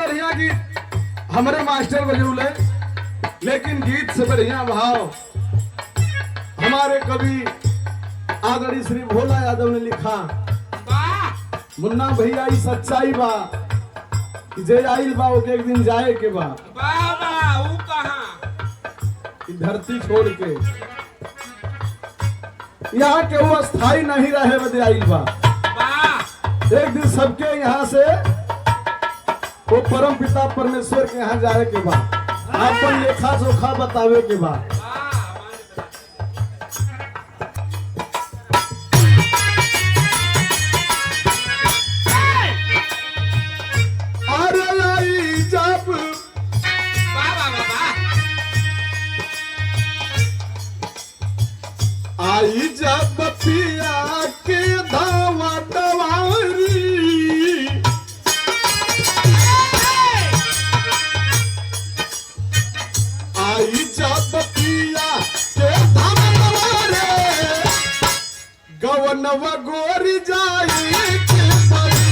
बढ़िया गीत हमारे मास्टर बजौले, लेकिन गीत से बढ़िया भाव हमारे कवि आदरणीय श्री भोला यादव ने लिखा। मुन्ना भैया ई सच्चाई बा कि जे आइल बा ओके एक दिन जाए के बा। वो कहां धरती छोड़ के यहाँ के वो स्थायी नहीं रहे बदे आइल बा। एक दिन सबके यहाँ से वो परम पिता परमेश्वर के यहाँ जाए के बा, अपन लेखा जोखा बतावे के बा। आई जब पिया के धावा दवारी, आई जब पिया के धावा दवारी, गवनवा गोरी जाई के परी।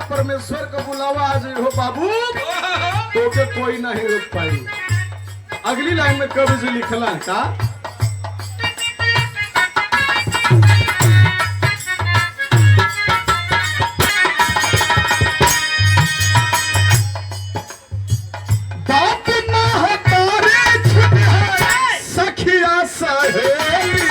परमेश्वर का बुलावा आज हो बाबू तो के कोई नहीं रोक पाई। अगली लाइन में कवि जी लिखला का बाप ना हो तारे छुटे सखिया सहेली,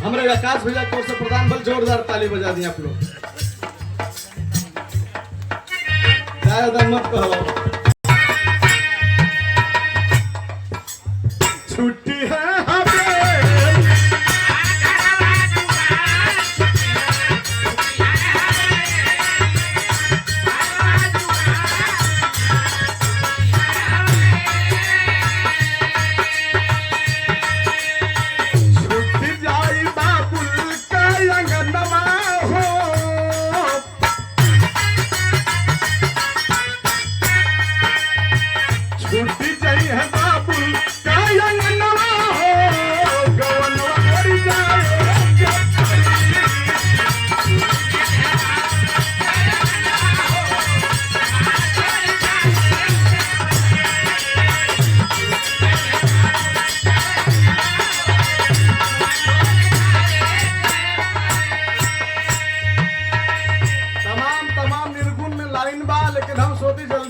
हमारे आकाश भैया को से प्रदान बल जोरदार ताली बजा दी आप लोग। ज्यादा मत कहो, छुट्टी है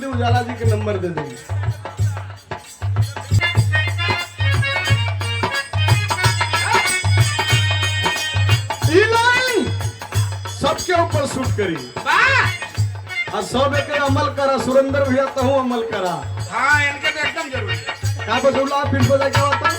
उजाला जी के नंबर दे देंगे। सबके ऊपर शूट करी और सब एक अमल करा। सुरेंद्र भैया तो अमल करा। हाँ इनके तो एकदम जरूरी। कहाँ पर फिर बजा क्या होता